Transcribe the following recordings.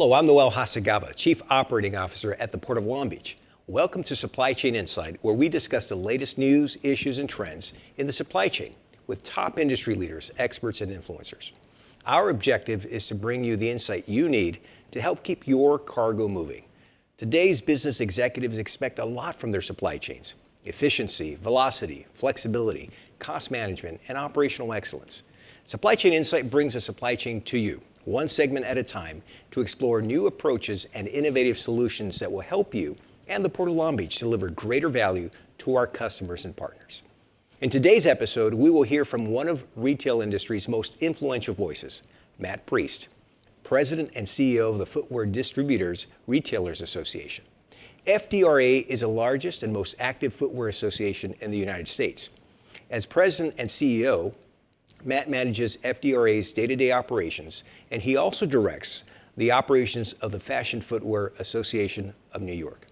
Hello, I'm Noel Hacegaba, Chief Operating Officer at the Port of Long Beach. Welcome to Supply Chain Insight, where we discuss the latest news, issues, and trends in the supply chain with top industry leaders, experts, and influencers. Our objective is to bring you the insight you need to help keep your cargo moving. Today's business executives expect a lot from their supply chains: efficiency, velocity, flexibility, cost management, and operational excellence. Supply Chain Insight brings a supply chain to you, one segment at a time, to explore new approaches and innovative solutions that will help you and the Port of Long Beach deliver greater value to our customers and partners. In today's episode, we will hear from one of retail industry's most influential voices, Matt Priest, President and CEO of the Footwear Distributors Retailers Association. FDRA is the largest and most active footwear association in the United States. As President and CEO, Matt manages FDRA's day-to-day operations, and he also directs the operations of the Fashion Footwear Association of New York.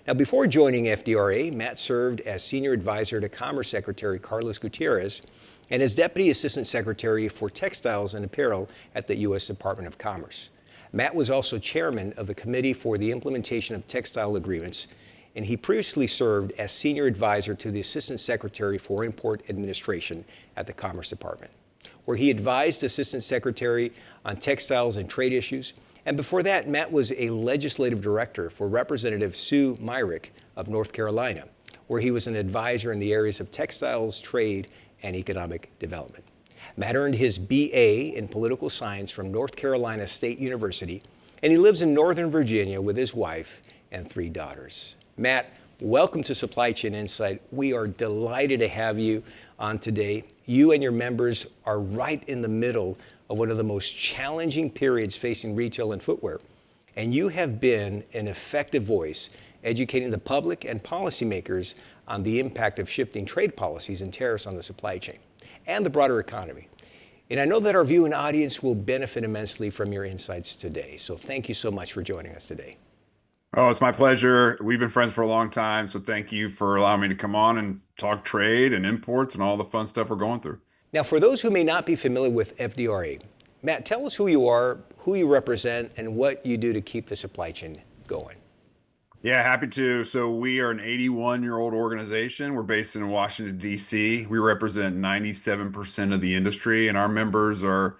Now, before joining FDRA, Matt served as Senior Advisor to Commerce Secretary Carlos Gutierrez and as Deputy Assistant Secretary for Textiles and Apparel at the U.S. Department of Commerce. Matt was also Chairman of the Committee for the Implementation of Textile Agreements, and he previously served as Senior Advisor to the Assistant Secretary for Import Administration at the Commerce Department, where he advised Assistant Secretary on textiles and trade issues. And before that, Matt was a Legislative Director for Representative Sue Myrick of North Carolina, where he was an advisor in the areas of textiles, trade, and economic development. Matt earned his BA in Political Science from North Carolina State University, and he lives in Northern Virginia with his wife and 3 daughters. Matt, welcome to Supply Chain Insight. We are delighted to have you on today. You and your members are right in the middle of one of the most challenging periods facing retail and footwear, and you have been an effective voice educating the public and policymakers on the impact of shifting trade policies and tariffs on the supply chain and the broader economy. And I know that our viewing audience will benefit immensely from your insights today. So thank you so much for joining us today. Oh, it's my pleasure. We've been friends for a long time, so thank you for allowing me to come on and talk trade and imports and all the fun stuff we're going through. Now, for those who may not be familiar with FDRA, Matt, tell us who you are, who you represent, and what you do to keep the supply chain going. Yeah, happy to. So we are an 81-year-old organization. We're based in Washington, D.C. We represent 97% of the industry, and our members are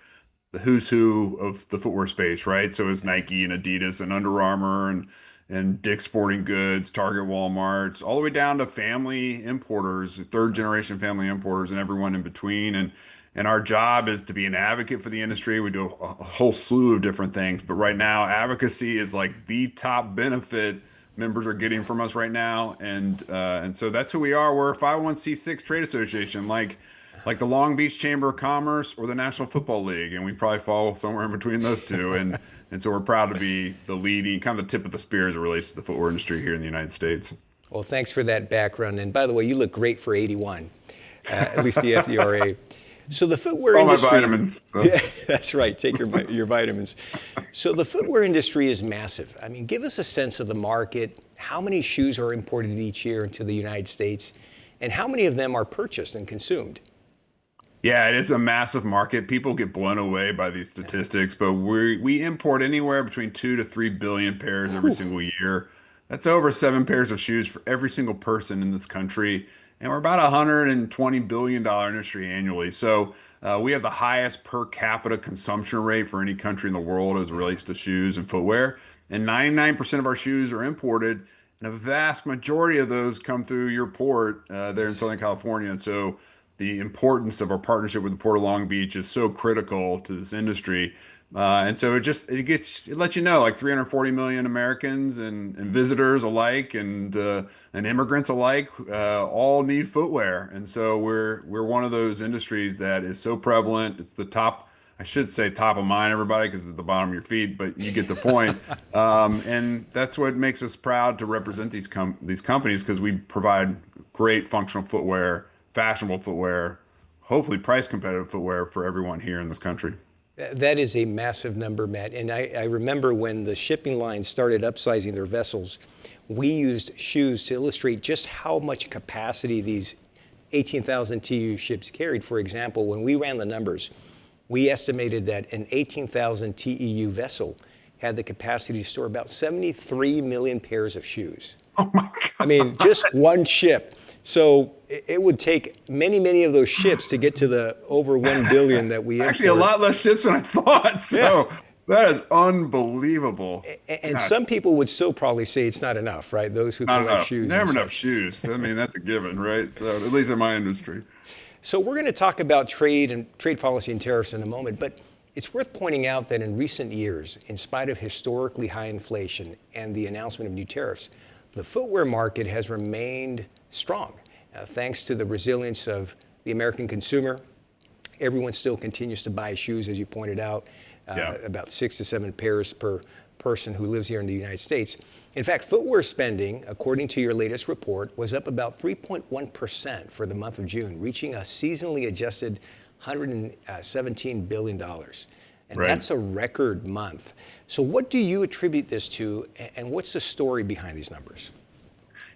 the who's who of the footwear space, right? So it's Nike and Adidas and Under Armour and Dick's Sporting Goods, Target, Walmart, all the way down to family importers, third generation family importers, and everyone in between. And our job is to be an advocate for the industry. We do a whole slew of different things, but right now advocacy is like the top benefit members are getting from us right now. And so that's who we are. We're a 501c6 trade association, like the Long Beach Chamber of Commerce or the National Football League, and we probably fall somewhere in between those two. And so we're proud to be the leading, kind of the tip of the spear as it relates to the footwear industry here in the United States. Well, thanks for that background. And by the way, you look great for 81, at least the FDRA. So the footwear industry. All my vitamins. So. Yeah, that's right. Take your vitamins. So the footwear industry is massive. I mean, give us a sense of the market. How many shoes are imported each year into the United States, and how many of them are purchased and consumed? Yeah, it is a massive market. People get blown away by these statistics, but we import anywhere between 2 to 3 billion pairs every single year. That's over 7 pairs of shoes for every single person in this country. And we're about a $120 billion industry annually. So we have the highest per capita consumption rate for any country in the world as it relates to shoes and footwear. And 99% of our shoes are imported, and a vast majority of those come through your port there in Southern California. And so the importance of our partnership with the Port of Long Beach is so critical to this industry. And so it lets you know, like 340 million Americans and visitors alike and immigrants alike all need footwear. And so we're one of those industries that is so prevalent. It's the top, I should say top of mind, everybody, because it's at the bottom of your feet, but you get the point. And that's what makes us proud to represent these companies, because we provide great functional footwear, fashionable footwear, hopefully price competitive footwear for everyone here in this country. That is a massive number, Matt. And I remember when the shipping lines started upsizing their vessels, we used shoes to illustrate just how much capacity these 18,000 TEU ships carried. For example, when we ran the numbers, we estimated that an 18,000 TEU vessel had the capacity to store about 73 million pairs of shoes. Oh my God. I mean, just one ship. So it would take many, many of those ships to get to the over 1 billion that we Actually, a import. lot less ships than I thought. So Yeah. that is unbelievable. And God, some people would still probably say it's not enough, right? Those who not collect enough. shoes and Never enough such. shoes. I mean, that's a given, right? So at least in my industry. So we're going to talk about trade and trade policy and tariffs in a moment, but it's worth pointing out that in recent years, in spite of historically high inflation and the announcement of new tariffs, the footwear market has remained strong, thanks to the resilience of the American consumer. Everyone still continues to buy shoes, as you pointed out, Yeah. about 6 to 7 pairs per person who lives here in the United States. In fact, footwear spending, according to your latest report, was up about 3.1% for the month of June, reaching a seasonally adjusted $117 billion. And Right. that's a record month. So what do you attribute this to, and what's the story behind these numbers?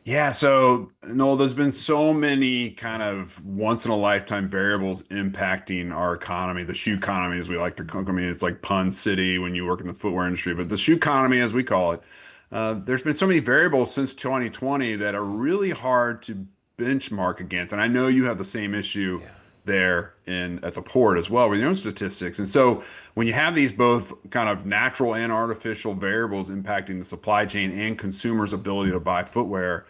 Yeah, so Noel, there's been so many kind of once in a lifetime variables impacting our economy, the shoe economy, as we like to call it. I mean, it's like pun city when you work in the footwear industry, but the shoe economy, as we call it, there's been so many variables since 2020 that are really hard to benchmark against. And I know you have the same issue Yeah. there in at the port as well with your own statistics. And so when you have these both kind of natural and artificial variables impacting the supply chain and consumers' ability to buy footwear,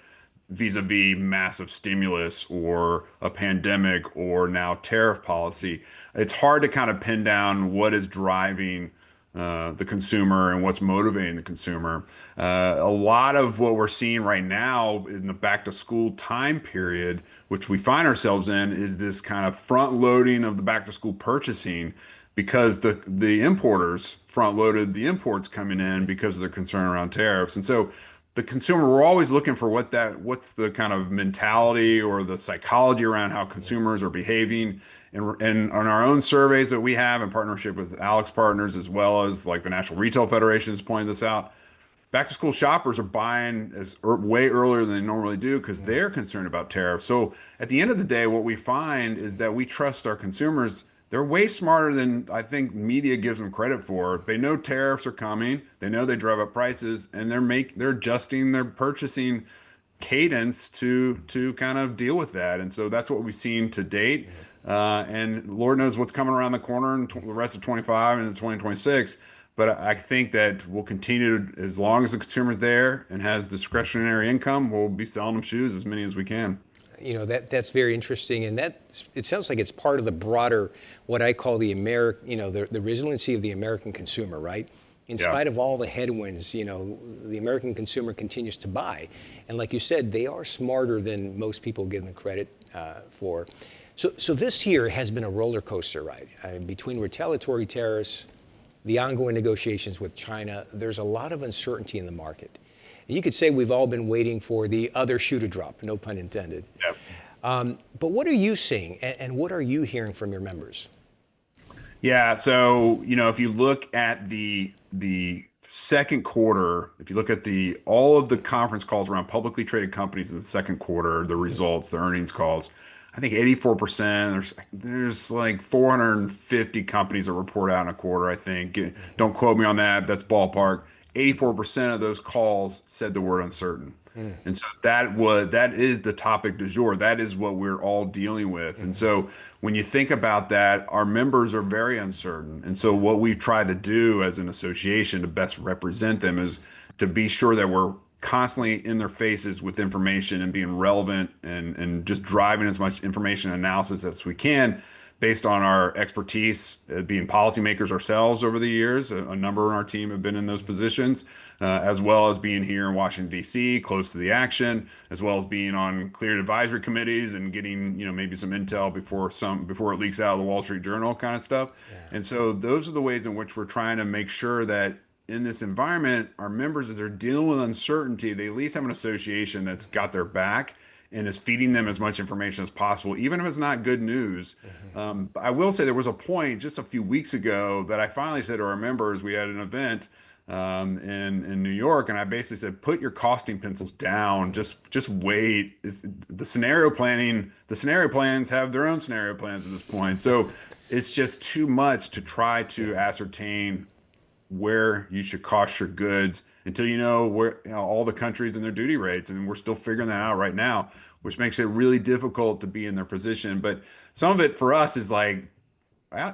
vis-a-vis massive stimulus or a pandemic or now tariff policy, it's hard to kind of pin down what is driving the consumer and what's motivating the consumer. A lot of what we're seeing right now in the back to school time period, which we find ourselves in, is this kind of front loading of the back to school purchasing because the importers front loaded the imports coming in because of their concern around tariffs. And so the consumer, we're always looking for what's the kind of mentality or the psychology around how consumers are behaving. And on our own surveys that we have in partnership with Alex Partners, as well as like the National Retail Federation has pointed this out, back to school shoppers are buying way earlier than they normally do because they're concerned about tariffs. So at the end of the day, what we find is that we trust our consumers. They're way smarter than I think media gives them credit for. They know tariffs are coming. They know they drive up prices, and they're adjusting their purchasing cadence to kind of deal with that. And so that's what we've seen to date. And Lord knows what's coming around the corner in the rest of 25 and 2026. But I think that we'll continue to, as long as the consumer's there and has discretionary income, we'll be selling them shoes as many as we can. You know, that's very interesting, and it sounds like it's part of the broader, what I call the the resiliency of the American consumer, right? In Yeah. spite of all the headwinds, the American consumer continues to buy, and like you said, they are smarter than most people give them credit for. So this year has been a roller coaster ride. Between retaliatory tariffs, the ongoing negotiations with China, there's a lot of uncertainty in the market. You could say we've all been waiting for the other shoe to drop, no pun intended. Yep. But what are you seeing, and what are you hearing from your members? Yeah, so if you look at the second quarter, if you look at all of the conference calls around publicly traded companies in the second quarter, the results, the earnings calls, I think 84%. There's like 450 companies that report out in a quarter, I think. Don't quote me on that. That's ballpark. 84% of those calls said the word uncertain. And so that is the topic du jour. That is what we're all dealing with. And so when you think about that, our members are very uncertain. And so what we've tried to do as an association to best represent them is to be sure that we're constantly in their faces with information and being relevant and just driving as much information analysis as we can based on our expertise, being policymakers ourselves over the years. A number on our team have been in those positions, as well as being here in Washington, D.C., close to the action, as well as being on cleared advisory committees and getting, maybe some intel before it leaks out of the Wall Street Journal kind of stuff. Yeah. And so those are the ways in which we're trying to make sure that in this environment, our members, as they're dealing with uncertainty, they at least have an association that's got their back and is feeding them as much information as possible, even if it's not good news. I will say there was a point just a few weeks ago that I finally said to our members, we had an event in New York, and I basically said, put your costing pencils down, just wait. The scenario plans have their own scenario plans at this point. So it's just too much to try to ascertain where you should cost your goods until you know where all the countries and their duty rates. And we're still figuring that out right now, which makes it really difficult to be in their position. But some of it for us is like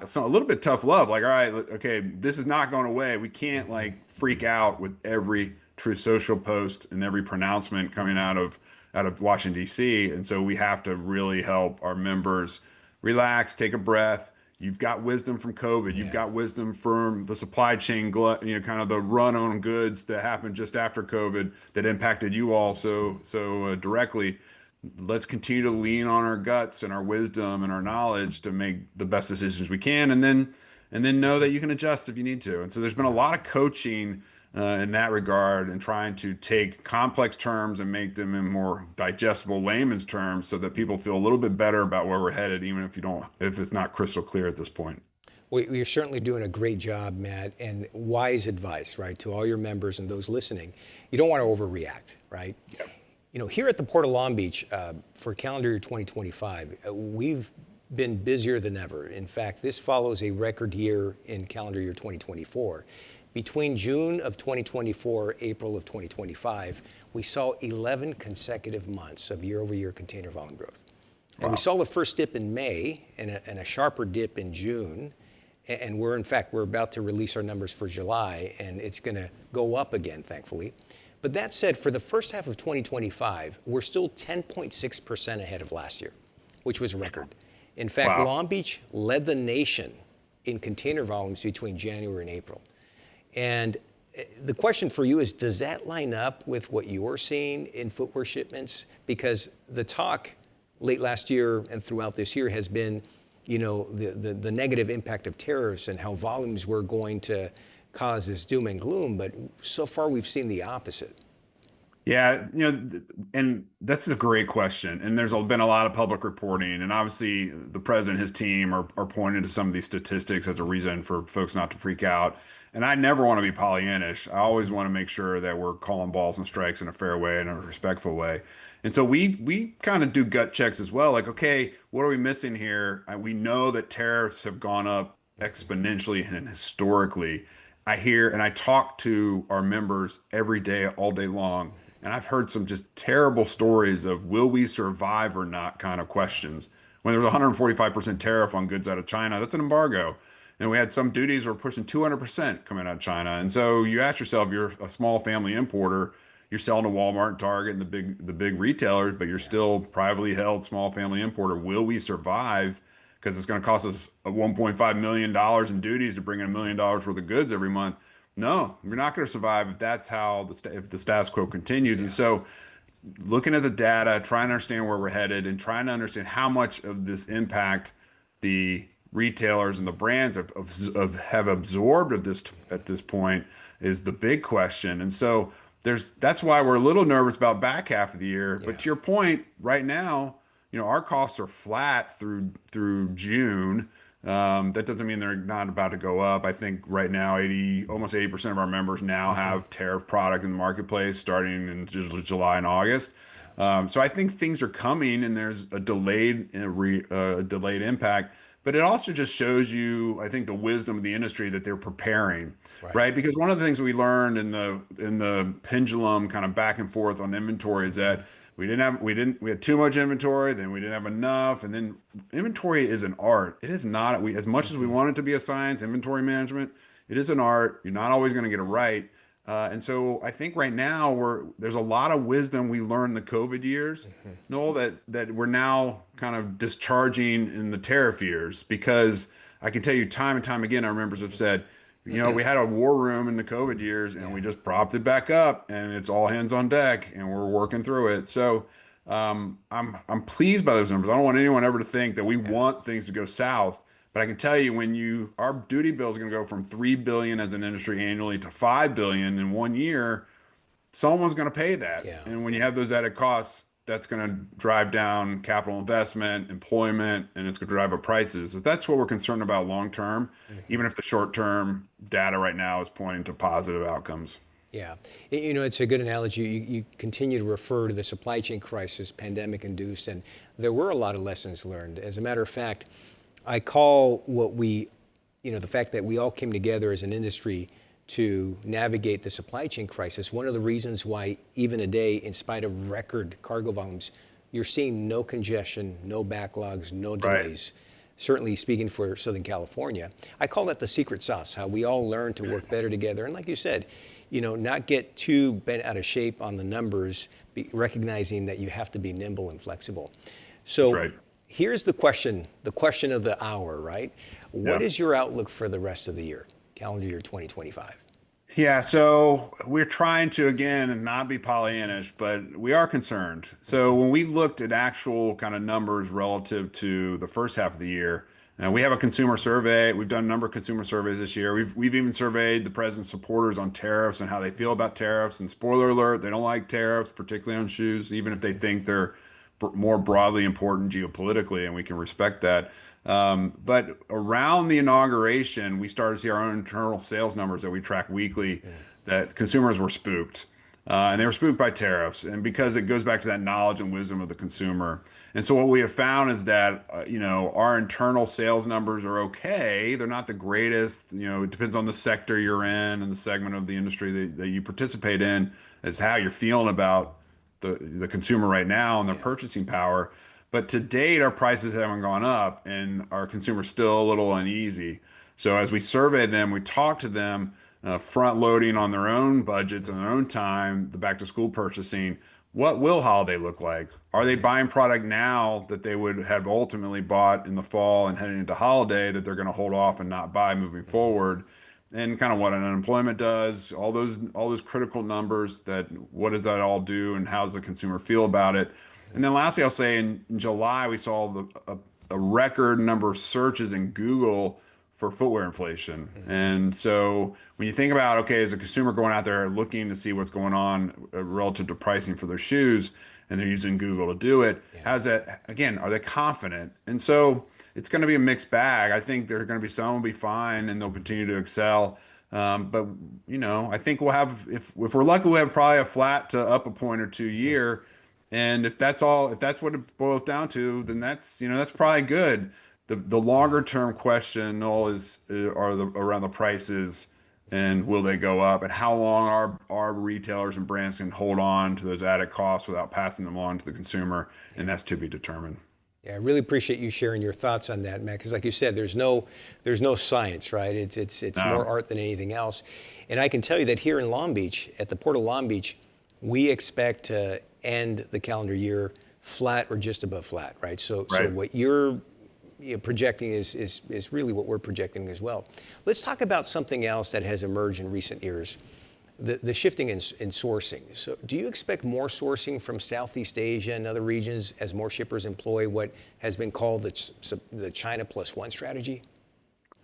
so a little bit tough love. Like, all right, okay, this is not going away. We can't like freak out with every True Social post and every pronouncement coming out of Washington, D.C. And so we have to really help our members relax, take a breath. You've got wisdom from COVID. You've Yeah. got wisdom from the supply chain, kind of the run on goods that happened just after COVID that impacted you all so directly. Let's continue to lean on our guts and our wisdom and our knowledge to make the best decisions we can, and then know that you can adjust if you need to. And so there's been a lot of coaching in that regard and trying to take complex terms and make them in more digestible layman's terms so that people feel a little bit better about where we're headed, even if it's not crystal clear at this point. Well, you're certainly doing a great job, Matt, and wise advice, right, to all your members and those listening. You don't want to overreact, right? Yep. Here at the Port of Long Beach, for calendar year 2025, we've been busier than ever. In fact, this follows a record year in calendar year 2024. Between June of 2024, April of 2025, we saw 11 consecutive months of year-over-year container volume growth. And we saw the first dip in May and a sharper dip in June. And we're about to release our numbers for July, and it's going to go up again, thankfully. But that said, for the first half of 2025, we're still 10.6% ahead of last year, which was a record. In fact, Wow. Long Beach led the nation in container volumes between January and April. And the question for you is, does that line up with what you're seeing in footwear shipments? Because the talk late last year and throughout this year has been, the negative impact of tariffs and how volumes were going to cause this doom and gloom, but so far we've seen the opposite. Yeah, and that's a great question. And there's been a lot of public reporting, and obviously the president and his team are pointing to some of these statistics as a reason for folks not to freak out. And I never want to be Pollyannish. I always want to make sure that we're calling balls and strikes in a fair way and a respectful way. And so we kind of do gut checks as well. Like, okay, what are we missing here? We know that tariffs have gone up exponentially and historically. I hear and I talk to our members every day, all day long, and I've heard some just terrible stories of will we survive or not kind of questions. When there's a 145% tariff on goods out of China, that's an embargo. And we had some duties were pushing 200% coming out of China. And so you ask yourself, you're a small family importer, you're selling to Walmart and Target and the big retailers, but you're still privately held small family importer. Will we survive? Because it's going to cost us $1.5 million in duties to bring in $1 million worth of goods every month. No, you're not going to survive if that's how if the status quo continues. And so looking at the data, trying to understand where we're headed and trying to understand how much of this impact the retailers and the brands have absorbed at this point is the big question. And so that's why we're a little nervous about back half of the year. Yeah. But to your point, right now, our costs are flat through June. That doesn't mean they're not about to go up. I think right now, almost 80% of our members now have tariff product in the marketplace starting in July and August. So I think things are coming, and there's a delayed impact. But it also just shows you, I think, the wisdom of the industry that they're preparing, right? Because one of the things we learned in the pendulum kind of back and forth on inventory is that we had too much inventory, then we didn't have enough, and then inventory is an art. It is not, as much as we want it to be a science, inventory management, it is an art. You're not always going to get it right. And so I think right now there's a lot of wisdom we learned the COVID years, Noel, that we're now kind of discharging in the tariff years, because I can tell you time and time again, our members have said, we had a war room in the COVID years and we just propped it back up and it's all hands on deck and we're working through it. So I'm pleased by those numbers. I don't want anyone ever to think that we want things to go south. But I can tell you, our duty bill is going to go from $3 billion as an industry annually to $5 billion in 1 year. Someone's going to pay that. Yeah. And when you have those added costs, that's going to drive down capital investment, employment, and it's going to drive up prices. So that's what we're concerned about long term, even if the short term data right now is pointing to positive outcomes. Yeah, it's a good analogy. You continue to refer to the supply chain crisis, pandemic induced, and there were a lot of lessons learned. As a matter of fact, I call the fact that we all came together as an industry to navigate the supply chain crisis. One of the reasons why even today, in spite of record cargo volumes, you're seeing no congestion, no backlogs, no Right. delays. Certainly speaking for Southern California, I call that the secret sauce, how we all learn to work better together. And like you said, not get too bent out of shape on the numbers, recognizing that you have to be nimble and flexible. That's So right. here's the question of the hour, right? What Yeah. is your outlook for the rest of the year, calendar year 2025? Yeah, so we're trying to again not be Pollyannish, but we are concerned. So when we looked at actual kind of numbers relative to the first half of the year, we have a consumer survey. We've done a number of consumer surveys this year. We've even surveyed the president's supporters on tariffs and how they feel about tariffs. And spoiler alert, they don't like tariffs, particularly on shoes, even if they think they're more broadly important geopolitically, and we can respect that. But around the inauguration, we started to see our own internal sales numbers that we track weekly that consumers were spooked. And they were spooked by tariffs. And because it goes back to that knowledge and wisdom of the consumer. And so what we have found is that, our internal sales numbers are okay. They're not the greatest. It depends on the sector you're in and the segment of the industry that you participate in, is how you're feeling about the consumer right now and their purchasing power. But to date, our prices haven't gone up and our consumers still a little uneasy. So as we surveyed them, we talked to them, front loading on their own budgets and their own time, the back to school purchasing. What will holiday look like? Are they buying product now that they would have ultimately bought in the fall and heading into holiday that they're going to hold off and not buy moving forward? And kind of what unemployment does, all those critical numbers, that what does that all do and how does the consumer feel about it? And then lastly, I'll say in July, we saw a record number of searches in Google for footwear inflation. And so when you think about, okay, as a consumer going out there looking to see what's going on relative to pricing for their shoes, and they're using Google to do it, how's that, again, are they confident? And so it's going to be a mixed bag. I think there are going to be some will be fine and they'll continue to excel. But I think we'll have, if we're lucky, we'll have probably a flat to up a point or two year. And if that's what it boils down to, then that's probably good. The longer term question, Noel, is around the prices and will they go up, and how long our retailers and brands can hold on to those added costs without passing them on to the consumer, and that's to be determined. Yeah, I really appreciate you sharing your thoughts on that, Matt, because like you said, there's no science, right? It's more No. art than anything else. And I can tell you that here in Long Beach, at the Port of Long Beach, we expect to end the calendar year flat or just above flat, right? So Right. what you're projecting is really what we're projecting as well. Let's talk about something else that has emerged in recent years, the shifting in sourcing. So do you expect more sourcing from Southeast Asia and other regions as more shippers employ what has been called the China plus one strategy?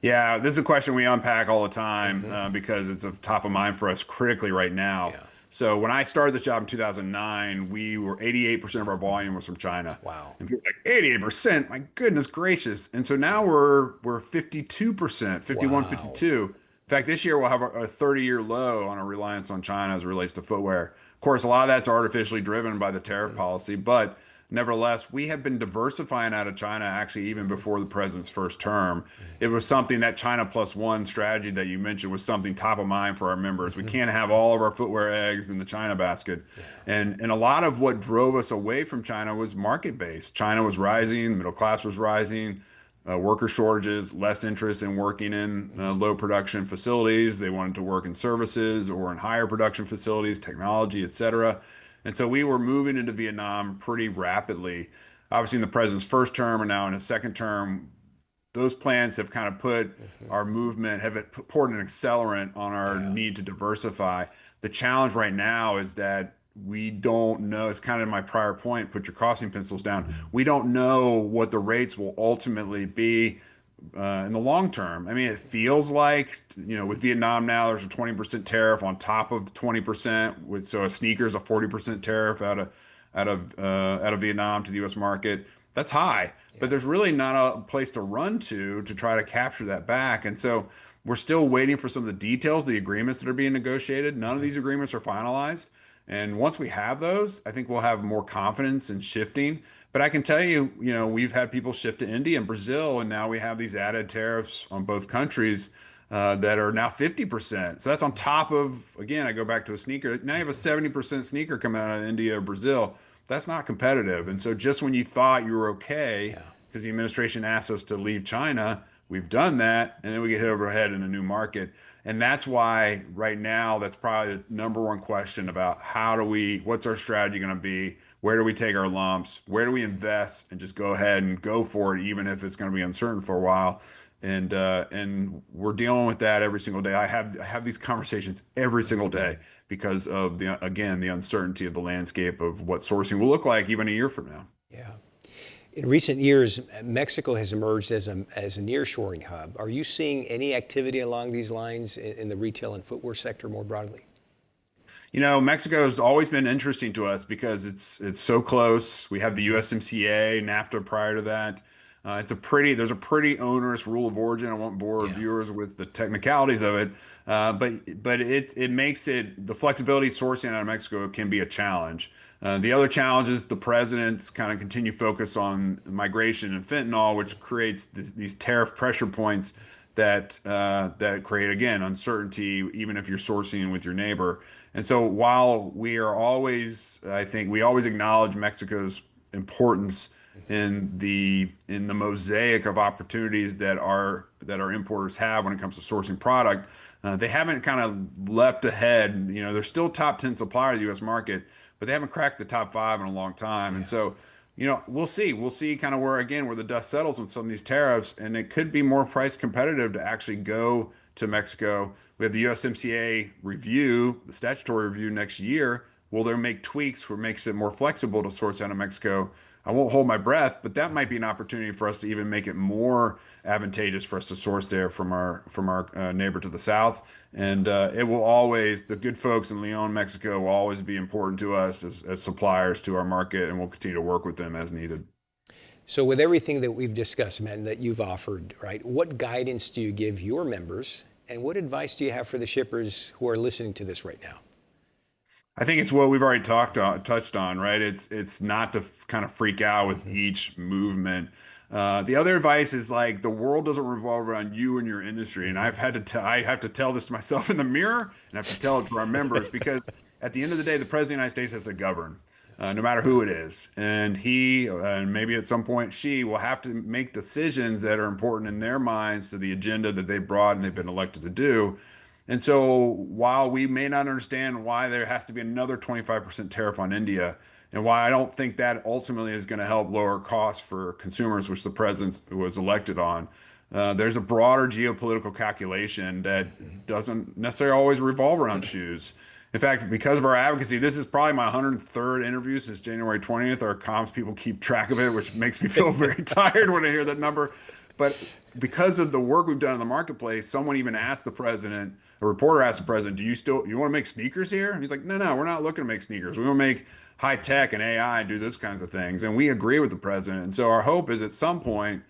Yeah, this is a question we unpack all the time, because it's top of mind for us critically right now. Yeah. So when I started this job in 2009, we were 88% of our volume was from China. Wow. And people were like, 88%, my goodness gracious. And so now we're 52%, 51, Wow. 52. In fact, this year we'll have a 30-year low on our reliance on China as it relates to footwear. Of course, a lot of that's artificially driven by the tariff policy, but nevertheless, we have been diversifying out of China actually even before the president's first term. It was something, that China plus one strategy that you mentioned was something top of mind for our members. We can't have all of our footwear eggs in the China basket. And a lot of what drove us away from China was market-based. China was rising, the middle class was rising, worker shortages, less interest in working in low production facilities. They wanted to work in services or in higher production facilities, technology, et cetera. And so we were moving into Vietnam pretty rapidly. Obviously, in the president's first term and now in his second term, those plans have kind of put our movement, have poured an accelerant on our need to diversify. The challenge right now is that we don't know, it's kind of my prior point, put your costing pencils down. We don't know what the rates will ultimately be in the long term. I mean, it feels like, with Vietnam now, there's a 20% tariff on top of the 20%. So a sneaker's a 40% tariff out of Vietnam to the U.S. market. That's high, but there's really not a place to run to try to capture that back. And so we're still waiting for some of the details, the agreements that are being negotiated. None of these agreements are finalized. And once we have those, I think we'll have more confidence in shifting. But I can tell you, we've had people shift to India and Brazil, and now we have these added tariffs on both countries. that are now 50%. So that's on top of, again, I go back to a sneaker. Now you have a 70% sneaker coming out of India or Brazil. That's not competitive. And so just when you thought you were okay, Yeah. because the administration asked us to leave China, we've done that, and then we get hit over the head in a new market. And that's why right now, that's probably the number one question about what's our strategy going to be? Where do we take our lumps? Where do we invest and just go ahead and go for it, even if it's going to be uncertain for a while? And we're dealing with that every single day. I have these conversations every single day because of the uncertainty of the landscape of what sourcing will look like even a year from now. Yeah. In recent years, Mexico has emerged as a nearshoring hub. Are you seeing any activity along these lines in the retail and footwear sector more broadly? Mexico has always been interesting to us because it's so close. We have the USMCA, NAFTA prior to that. There's a pretty onerous rule of origin. I won't bore Yeah. viewers with the technicalities of it, but it makes the flexibility sourcing out of Mexico can be a challenge. The other challenge is the president's kind of continued focus on migration and fentanyl, which creates these tariff pressure points that create, again, uncertainty, even if you're sourcing with your neighbor. And so while I think we always acknowledge Mexico's importance in the mosaic of opportunities that our importers have when it comes to sourcing product, they haven't kind of leapt ahead. They're still top 10 supplier of the U.S. market, but they haven't cracked the top five in a long time. And so, we'll see. We'll see kind of where the dust settles with some of these tariffs, and it could be more price competitive to actually go to Mexico. We have the USMCA review, the statutory review next year. Will they make tweaks where it makes it more flexible to source out of Mexico? I won't hold my breath, but that might be an opportunity for us to even make it more advantageous for us to source there from our neighbor to the south. And the good folks in Leon, Mexico, will always be important to us as suppliers to our market, and we'll continue to work with them as needed. So with everything that we've discussed, Matt, and that you've offered, right, what guidance do you give your members, and what advice do you have for the shippers who are listening to this right now? I think it's what we've already touched on, right? It's not to kind of freak out with each movement. The other advice is like the world doesn't revolve around you and your industry, and I have to tell this to myself in the mirror, and I have to tell it to our members because at the end of the day, the president of the United States has to govern, no matter who it is, and and maybe at some point she will have to make decisions that are important in their minds to the agenda that they brought and they've been elected to do. And so while we may not understand why there has to be another 25% tariff on India, and why I don't think that ultimately is going to help lower costs for consumers, which the president was elected on, there's a broader geopolitical calculation that doesn't necessarily always revolve around shoes. In fact, because of our advocacy, this is probably my 103rd interview since January 20th. Our comms people keep track of it, which makes me feel very tired when I hear that number. But because of the work we've done in the marketplace, someone even asked the president, a reporter asked the president, you want to make sneakers here? And he's like, no, we're not looking to make sneakers. We want to make high tech and AI and do those kinds of things. And we agree with the president. And so our hope is at some point,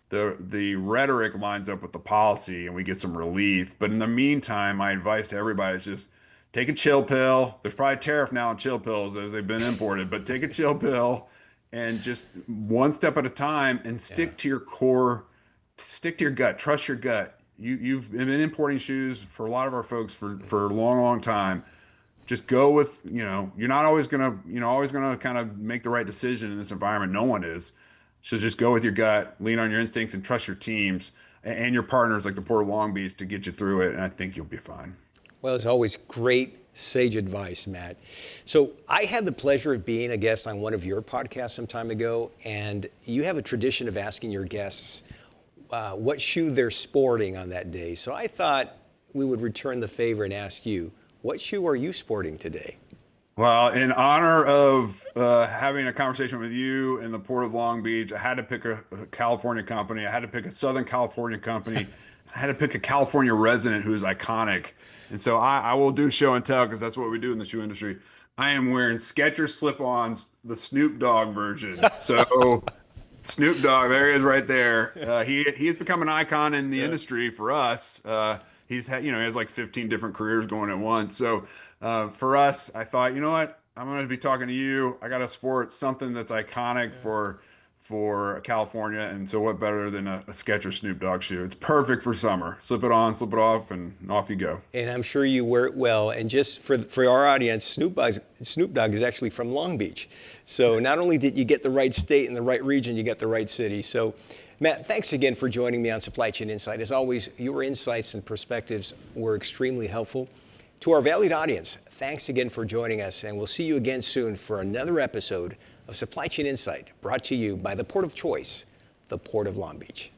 the rhetoric lines up with the policy and we get some relief. But in the meantime, my advice to everybody is just take a chill pill. There's probably a tariff now on chill pills as they've been imported, but take a chill pill and just one step at a time and stick to your core, stick to your gut, trust your gut. You've been importing shoes for a lot of our folks for a long, long time. Just go with, you're not always gonna kind of make the right decision in this environment. No one is. So just go with your gut, lean on your instincts, and trust your teams and your partners like the Port of Long Beach to get you through it. And I think you'll be fine. Well, as always, great sage advice, Matt. So I had the pleasure of being a guest on one of your podcasts some time ago, and you have a tradition of asking your guests what shoe they're sporting on that day. So I thought we would return the favor and ask you, what shoe are you sporting today? Well, in honor of having a conversation with you in the Port of Long Beach, I had to pick a California company. I had to pick a Southern California company. I had to pick a California resident who's iconic. And so I will do show and tell because that's what we do in the shoe industry. I am wearing Skechers slip-ons, the Snoop Dogg version. So Snoop Dogg, there he is right there. He has become an icon in the industry for us. He has like 15 different careers going at once. So for us, I thought, you know what? I'm going to be talking to you. I got to sport something that's iconic for for California, and so what better than a Skechers Snoop Dogg shoe? It's perfect for summer. Slip it on, slip it off, and off you go. And I'm sure you wear it well. And just for our audience, Snoop Dogg is actually from Long Beach. So not only did you get the right state and the right region, you got the right city. So Matt, thanks again for joining me on Supply Chain Insight. As always, your insights and perspectives were extremely helpful. To our valued audience, thanks again for joining us, and we'll see you again soon for another episode of Supply Chain Insight, brought to you by the Port of Choice, the Port of Long Beach.